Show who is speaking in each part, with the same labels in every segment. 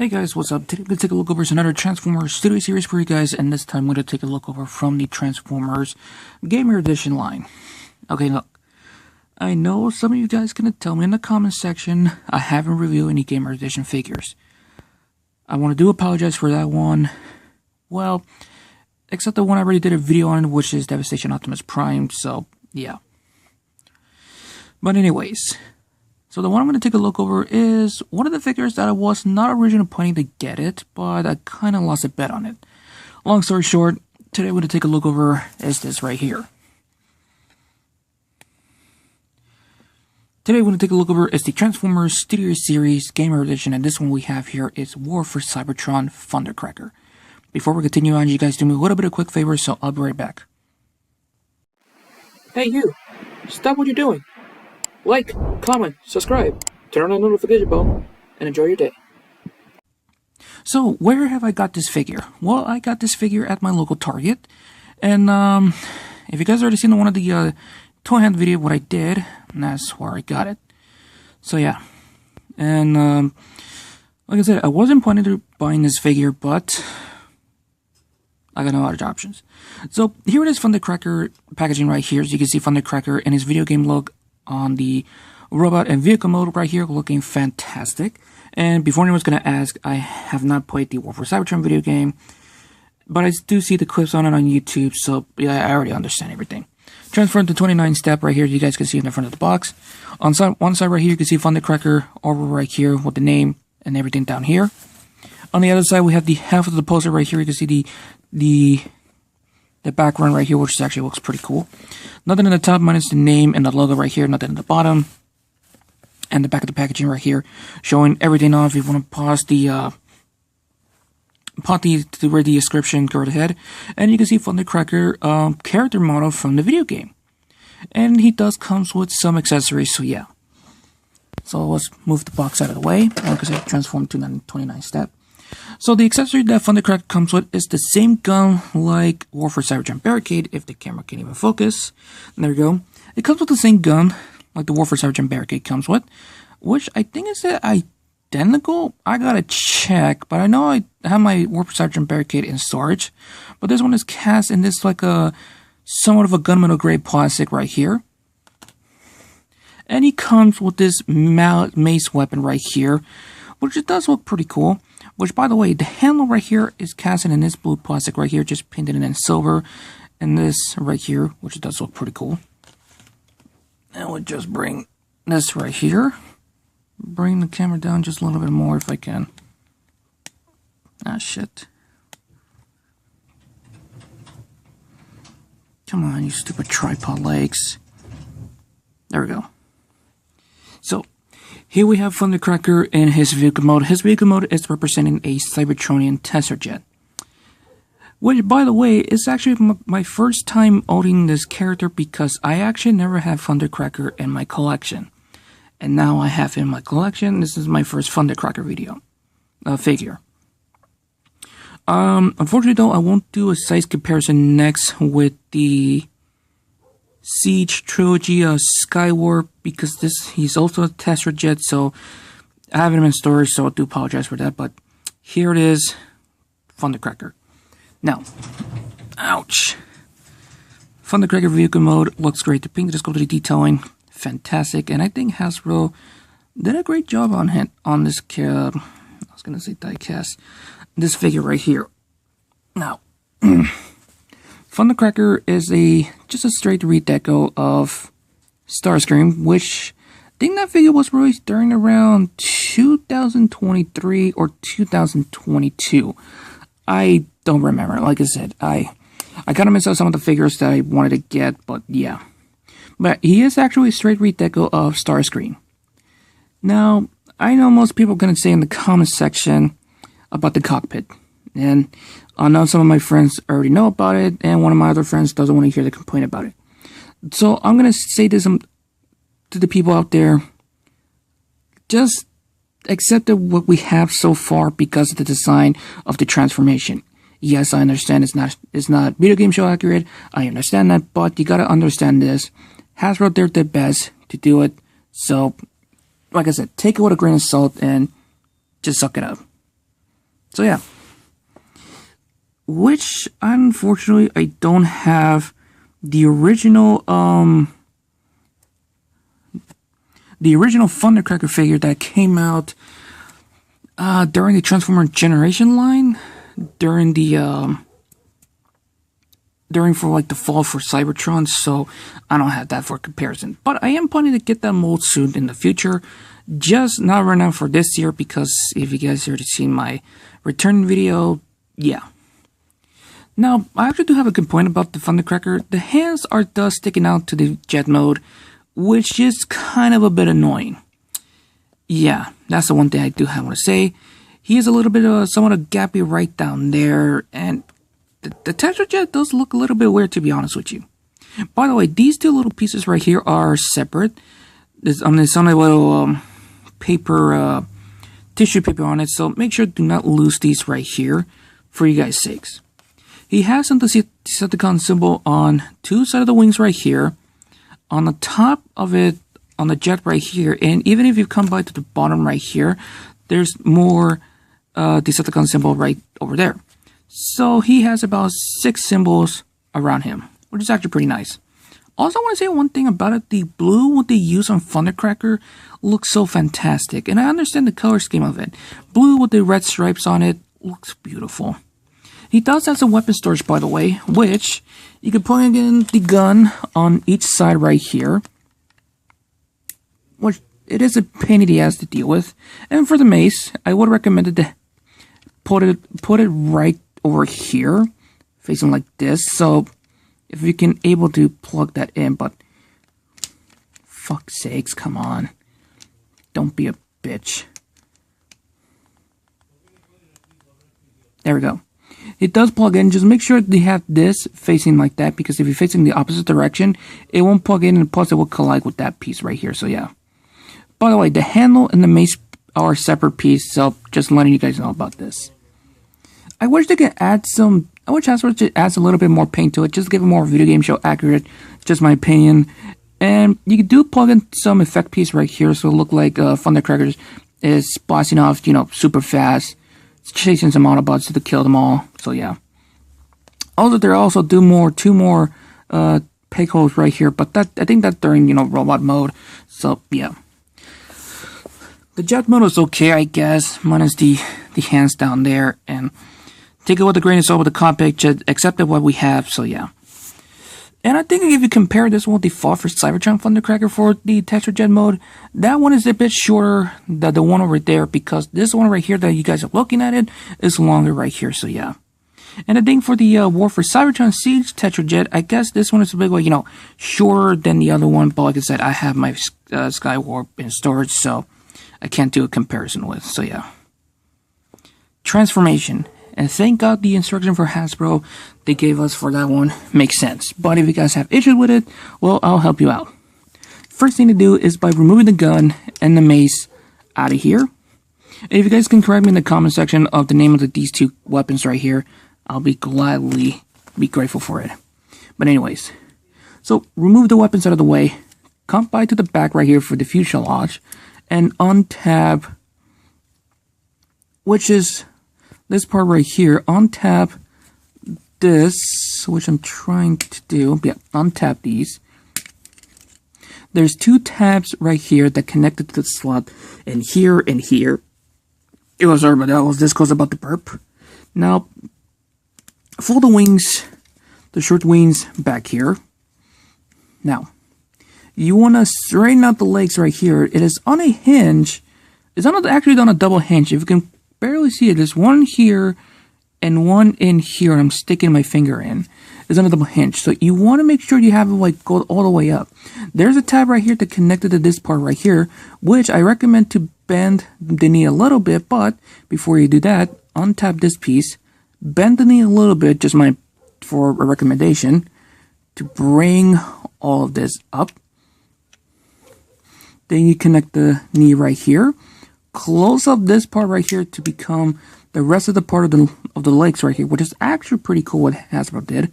Speaker 1: Hey guys, what's up? Today we're going to take a look over another Transformers Studio Series for you guys, and this time we're going to take a look over from the Transformers Gamer Edition line. Okay, look, I know some of you guys going to tell me in the comments section I haven't reviewed any Gamer Edition figures. I do apologize for that one. Well, except the one I already did a video on, which is Devastation Optimus Prime, so yeah. But anyways, so the one I'm going to take a look over is one of the figures that I was not originally planning to get it, but I kind of lost a bet on it. Long story short, today we're going to take a look over is this right here. Today we're going to take a look over is the Transformers Studio Series Gamer Edition, and this one we have here is War for Cybertron Thundercraker. Before we continue on, you guys do me a little bit of quick favor, so I'll be right back.
Speaker 2: Hey you! Stop what you're doing! Like, comment, subscribe, turn on the notification bell, and enjoy your day.
Speaker 1: So, where have I got this figure? Well, I got this figure at my local Target. And, if you guys already seen one of the toy hunt video, what I did, that's where I got it. So, yeah. And, like I said, I wasn't planning to buying this figure, but I got no other options. So, here it is, Thundercraker packaging right here. As you can see, Thundercracker in his video game look on the robot and vehicle mode right here, looking fantastic. And before anyone's going to ask, I have not played the War for Cybertron video game, but I do see the clips on it on YouTube, so yeah, I already understand everything. Transferring to 29 step right here, you guys can see in the front of the box. On one side right here, you can see Thundercracker over right here with the name and everything down here. On the other side, we have the half of the poster right here. You can see the background right here, which actually looks pretty cool. Nothing in the top minus the name and the logo right here. Nothing in the bottom. And the back of the packaging right here, showing everything off. If you want to pause the read the description, go right ahead. And you can see Thundercracker character model from the video game. And he comes with some accessories, so yeah. So let's move the box out of the way. Like I said, transform to 29 step. So the accessory that Thundercracker comes with is the same gun like War for Cybertron Barricade, if the camera can even focus. And there we go. It comes with the same gun like the War for Cybertron Barricade comes with, which I think is identical. I gotta check, but I know I have my War for Cybertron Barricade in storage. But this one is cast in this like somewhat of a gunmetal grade plastic right here. And he comes with this mace weapon right here, which it does look pretty cool. Which, by the way, the handle right here is cast in this blue plastic right here, just painted in silver. And this right here, which does look pretty cool. And we'll just bring this right here. Bring the camera down just a little bit more if I can. Ah, shit. Come on, you stupid tripod legs. There we go. So, here we have Thundercracker in his vehicle mode. His vehicle mode is representing a Cybertronian Tester Jet. Which, by the way, is actually my first time owning this character because I actually never had Thundercracker in my collection. And now I have him in my collection. This is my first Thundercracker figure. Unfortunately though, I won't do a size comparison next with the Siege Trilogy Skywarp because he's also a Tester Jet, so I have him in storage, so I do apologize for that, but here it is, Thundercracker. Now, ouch. Thundercracker vehicle mode looks great. The pink, just go to the detailing, fantastic, and I think Hasbro did a great job on this I was gonna say diecast, this figure right here. Now, Thundercracker is just a straight redeco of Starscream, which I think that figure was released during around 2023 or 2022. I don't remember. Like I said, I kind of missed out some of the figures that I wanted to get, but yeah. But he is actually a straight redeco of Starscream. Now, I know most people are going to say in the comments section about the cockpit. And I know some of my friends already know about it, and one of my other friends doesn't want to hear the complaint about it. So I'm going to say this to the people out there. Just accept what we have so far because of the design of the transformation. Yes, I understand it's not video game show accurate. I understand that, but you got to understand this. Hasbro did their best to do it. So, like I said, take it with a grain of salt and just suck it up. So yeah. Which, unfortunately, I don't have the original Thundercracker figure that came out during the Transformer Generation line, during for like the fall for Cybertron, so I don't have that for comparison. But I am planning to get that mold soon in the future, just not right now for this year, because if you guys already seen my return video, yeah. Now, I actually do have a complaint about the Thundercracker. The hands are thus sticking out to the jet mode, which is kind of a bit annoying. Yeah, that's the one thing I do have to say. He is a little bit somewhat a gappy right down there, and the texture jet does look a little bit weird, to be honest with you. By the way, these two little pieces right here are separate. There's on a little paper, tissue paper on it, so make sure do not lose these right here, for you guys' sakes. He has the Decepticon symbol on two sides of the wings right here, on the top of it, on the jet right here, and even if you come by to the bottom right here, there's more Decepticon symbol right over there. So he has about 6 symbols around him, which is actually pretty nice. Also, I want to say one thing about it. The blue, what they use on Thundercracker, looks so fantastic. And I understand the color scheme of it. Blue with the red stripes on it looks beautiful. He does have some weapon storage, by the way, which you can plug in the gun on each side right here, which it is a pain in the ass to deal with. And for the mace, I would recommend it to put it right over here, facing like this. So if you can able to plug that in, but fuck's sakes, come on, don't be a bitch. There we go. It does plug in. Just make sure they have this facing like that, because if you're facing the opposite direction, it won't plug in, and plus it will collide with that piece right here. So yeah. By the way, the handle and the mace are a separate piece, so just letting you guys know about this. I wish they could add some. I wish Hasbro adds a little bit more paint to it, just give it more video game show accurate. Just my opinion. And you do plug in some effect piece right here, so it look like Thundercracker is blasting off, super fast. Chasing some Autobots to kill them all. So yeah. Also, there also two more peg holes right here, but I think that during robot mode. So yeah. The jet mode is okay, I guess, minus the hands down there, and take it with a grain of salt with the cockpit, just accept what we have. So yeah. And I think if you compare this one with the Fall for Cybertron Thundercracker for the texture jet mode, that one is a bit shorter than the one over there, because this one right here that you guys are looking at it is longer right here. So yeah. And I think for the War for Cybertron Siege texture jet, I guess this one is a bit shorter than the other one. But like I said, I have my Sky Warp in storage, so I can't do a comparison with. So yeah. Transformation. And thank God the instruction for Hasbro they gave us for that one makes sense. But if you guys have issues with it, well, I'll help you out. First thing to do is by removing the gun and the mace out of here. And if you guys can correct me in the comment section of the name of these two weapons right here, I'll be gladly be grateful for it. But anyways, so remove the weapons out of the way. Come by to the back right here for the fuselage and untab, which is this part right here. Untap this, which I'm trying to do. Yeah, untap these. There's 2 tabs right here that connected to the slot, and here and here. It was sorry about that. This goes about the burp. Now, fold the wings, the short wings back here. Now, you want to straighten out the legs right here. It is on a hinge. It's actually on a double hinge. If you can barely see it, there's one here and one in here, and I'm sticking my finger in. It's on a double hinge, so you want to make sure you have it go all the way up. There's a tab right here that connected to this part right here, which I recommend to bend the knee a little bit. But before you do that, untap this piece, bend the knee a little bit, just for a recommendation, to bring all of this up. Then you connect the knee right here. Close up this part right here to become the rest of the part of the legs right here, which is actually pretty cool what Hasbro did.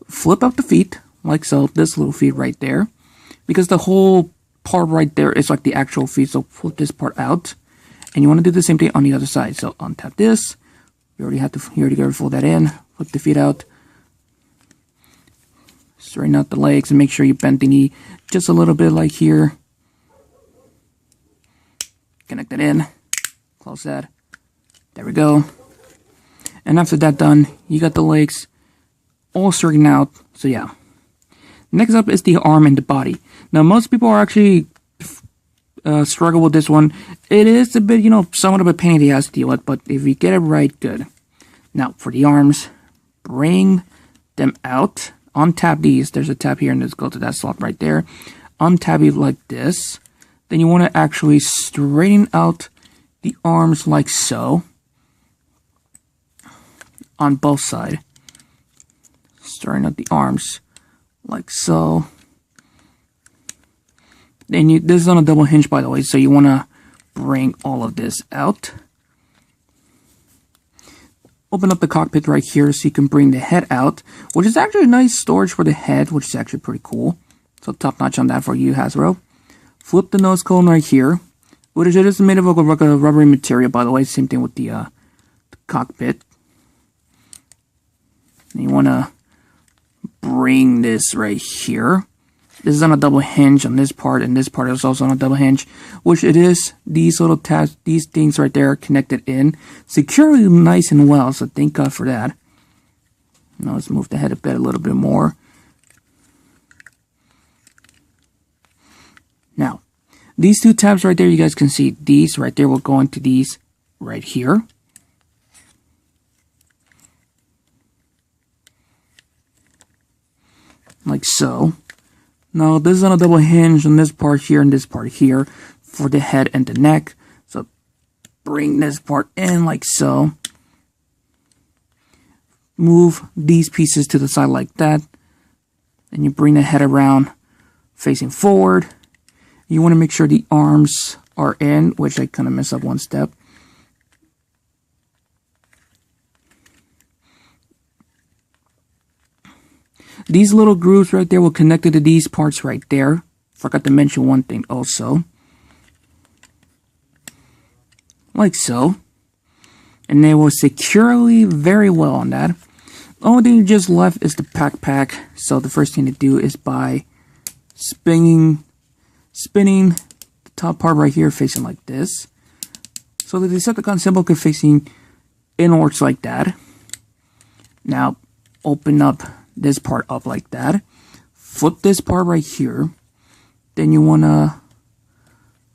Speaker 1: Flip up the feet, like so, this little feet right there, because the whole part right there is like the actual feet, so flip this part out. And you want to do the same thing on the other side. So untap this, You already got to fold that in. Flip the feet out. Straighten out the legs and make sure you bend the knee just a little bit, like here. Connect it in. Close that. There we go. And after that done, you got the legs all straightened out. So yeah. Next up is the arm and the body. Now most people are actually struggle with this one. It is a bit, somewhat of a pain in the ass to deal with, but if you get it right, good. Now for the arms, bring them out. Untap these. There's a tab here, and let's go to that slot right there. Untap it like this. Then you want to actually straighten out the arms like so. On both sides. Straighten out the arms like so. Then this is on a double hinge, by the way, so you want to bring all of this out. Open up the cockpit right here so you can bring the head out, which is actually a nice storage for the head, which is actually pretty cool. So top notch on that for you, Hasbro. Flip the nose cone right here, which it is made of a rubbery material, by the way. Same thing with the cockpit. And you want to bring this right here. This is on a double hinge on this part, and this part is also on a double hinge, which it is these little tabs, these things right there connected in securely, nice and well. So thank God for that. Now let's move the head a little bit more. Now, these two tabs right there, you guys can see these right there will go into these right here. Like so. Now this is on a double hinge on this part here and this part here for the head and the neck. So bring this part in like so. Move these pieces to the side like that. And you bring the head around facing forward. You want to make sure the arms are in, which I kind of messed up one step. These little grooves right there will connect to these parts right there. Forgot to mention one thing also. Like so. And they will securely very well on that. The only thing just left is the pack. So the first thing to do is by spinning the top part right here facing like this. So the Decepticon symbol could facing inwards like that. Now open up this part up like that. Flip this part right here. Then you want to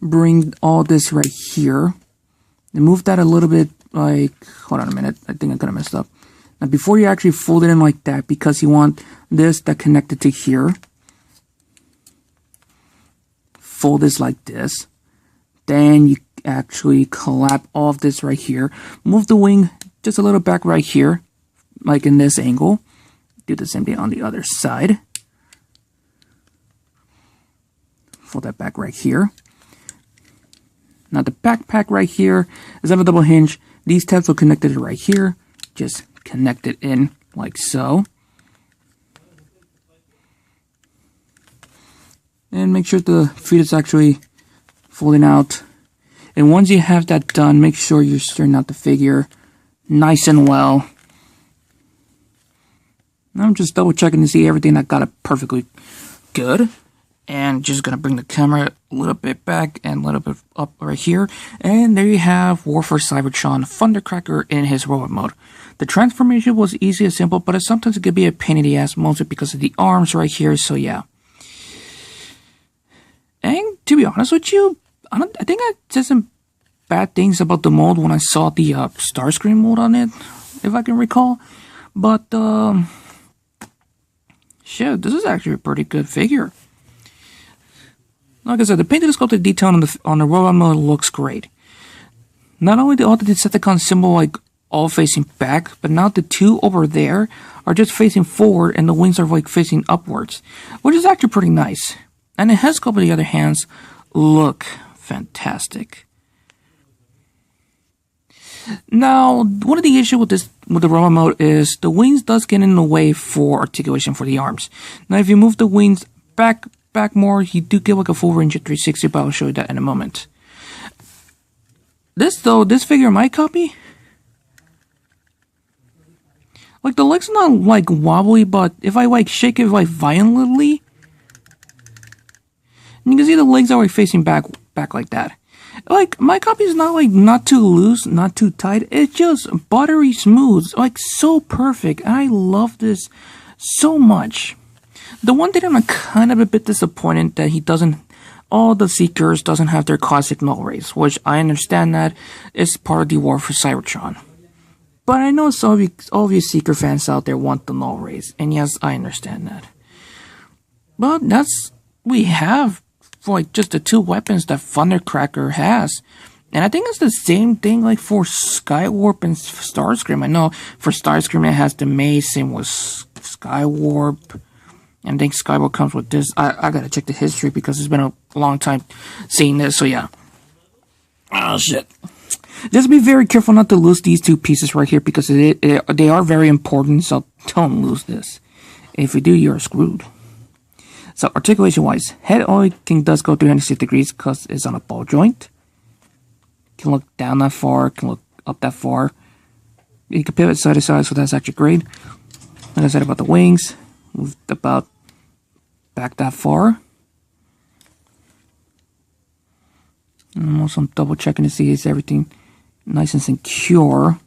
Speaker 1: bring all this right here. And move that a little bit like, hold on a minute. I think I kind of messed up. Now before you actually fold it in like that, because you want this that connected to here. Fold this like this. Then you actually collapse all of this right here. Move the wing just a little back right here. Like in this angle. Do the same thing on the other side. Fold that back right here. Now the backpack right here is on a double hinge. These tabs will connect it right here. Just connect it in like so. And make sure the feet is actually folding out. And once you have that done, make sure you're straightening out the figure nice and well. I'm just double checking to see everything that got it perfectly good. And just going to bring the camera a little bit back and a little bit up right here. And there you have Warfare Cybertron Thundercraker in his robot mode. The transformation was easy and simple, but sometimes it could be a pain in the ass, mostly because of the arms right here. So yeah. And to be honest with you, I think I said some bad things about the mold when I saw the Starscream mold on it, if I can recall. But shit, this is actually a pretty good figure. Like I said, the painted sculpted detail on the robot mode looks great. Not only all the Decepticon symbol like all facing back, but now the two over there are just facing forward and the wings are like facing upwards, which is actually pretty nice. And the head sculpt on the other hands look fantastic. Now, one of the issues with the robot mode is the wings does get in the way for articulation for the arms. Now, if you move the wings back more, you do get like a full range of 360, but I'll show you that in a moment. This figure, my copy, Like, the leg's not, like, wobbly, but if I, like, shake it, like, violently, you can see the legs are, like, facing back like that. Like, my copy is not, like, not too loose, not too tight. It's just buttery smooth, like, so perfect. And I love this so much. The one thing I'm kind of a bit disappointed that he doesn't, all the Seekers doesn't have their classic null rays, which I understand that is part of the war for Cybertron. But I know all of you Seeker fans out there want the null rays, and yes, I understand that. But we have, like, just the two weapons that Thundercracker has. And I think it's the same thing, like, for Skywarp and Starscream. I know for Starscream it has the maze, same with Skywarp. And I think Skywarp comes with this. I gotta check the history because it's been a long time seeing this, so yeah. Oh, shit. Just be very careful not to lose these two pieces right here because they are very important, so don't lose this. If you do, you're screwed. So, articulation-wise, head only does go 360 degrees because it's on a ball joint. Can look down that far, can look up that far. You can pivot side to side, so that's actually great. Like I said about the wings, moved about back that far. And also, I'm double checking to see is everything nice and secure.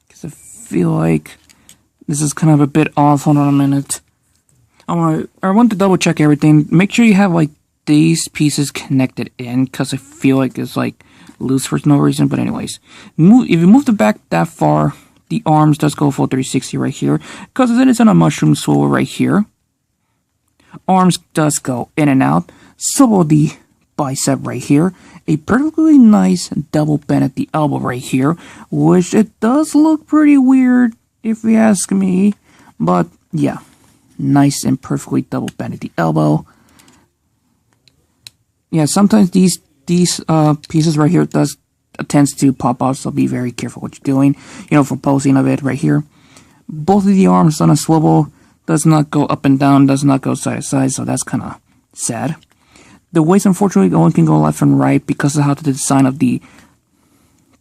Speaker 1: Because I feel like this is kind of a bit off. Hold on a minute. I want to double check everything. Make sure you have like these pieces connected in, because I feel like it's like loose for no reason. But anyways, if you move the back that far, the arms does go full 360 right here, because it is on a mushroom swivel right here. Arms does go in and out. So the bicep right here, a perfectly nice double bend at the elbow right here, which it does look pretty weird if you ask me, but yeah, nice and perfectly double bend at the elbow. Yeah, sometimes these pieces right here tends to pop off, so be very careful what you're doing, for posing of it right here. Both of the arms on a swivel, does not go up and down, does not go side to side, so that's kind of sad. The waist, unfortunately, only can go left and right because of how the design of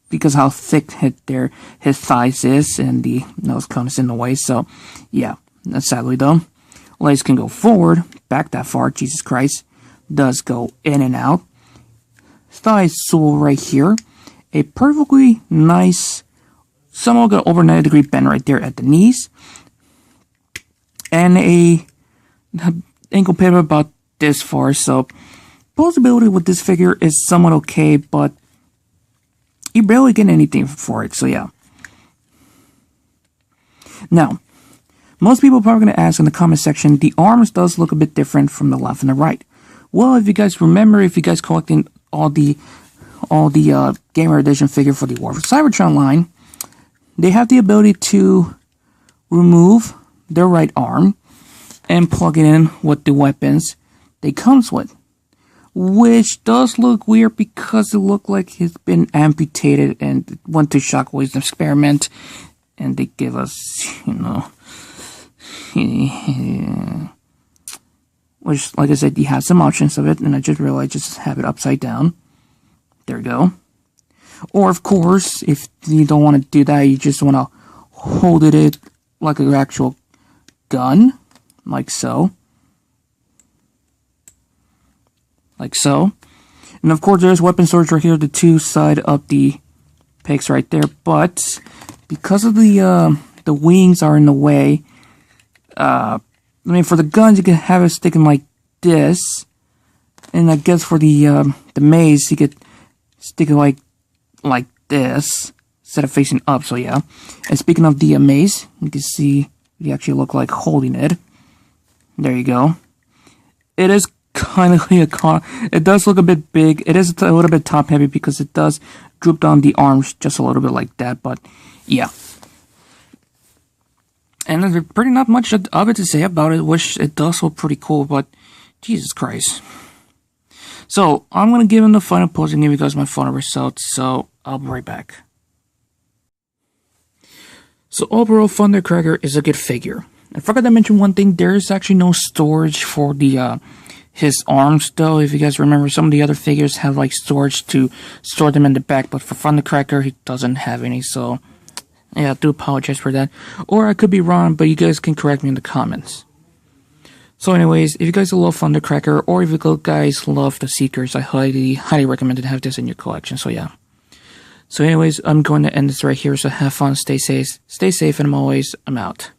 Speaker 1: because how thick his thighs is, and the nose cone is in the way, so yeah, that's sadly though. Legs can go forward, back that far, Jesus Christ, does go in and out. Thighs swivel right here, a perfectly nice, somewhat got over 90-degree bend right there at the knees. And a ankle pivot about this far, so posability with this figure is somewhat okay, but you barely get anything for it, so yeah. Now, most people are probably going to ask in the comment section, the arms does look a bit different from the left and the right. Well, if you guys remember, if you guys collecting all the Gamer Edition figure for the War for Cybertron line, they have the ability to remove their right arm and plug it in with the weapons they comes with, which does look weird because it looked like it's been amputated and went to Shockwave's experiment, and they give us, which, like I said, you have some options of it, and I just realized just have it upside down. There we go. Or, of course, if you don't want to do that, you just want to hold it like an actual gun, like so. Like so. And of course there's weapon storage right here, the two side of the pegs right there, but because of the wings are in the way, for the guns you can have it sticking like this, and I guess for the maze you could stick it like this instead of facing up, so yeah. And speaking of the maze, you can see you actually look like holding it. There you go. It is kind of like it does look a bit big. It is a little bit top heavy because it does droop down the arms just a little bit like that, but yeah. And there's pretty not much of it to say about it, which it does look pretty cool, but Jesus Christ. So, I'm going to give him the final pose and give you guys my final results, so I'll be right back. So overall, Thundercracker is a good figure. I forgot to mention one thing, there is actually no storage for the his arms, though. If you guys remember, some of the other figures have like storage to store them in the back, but for Thundercracker, he doesn't have any. So yeah, I do apologize for that. Or I could be wrong, but you guys can correct me in the comments. So anyways, if you guys love Thundercracker, or if you guys love the Seekers, I highly recommend to have this in your collection. So yeah. So anyways, I'm going to end this right here. So have fun, stay safe, and I'm out.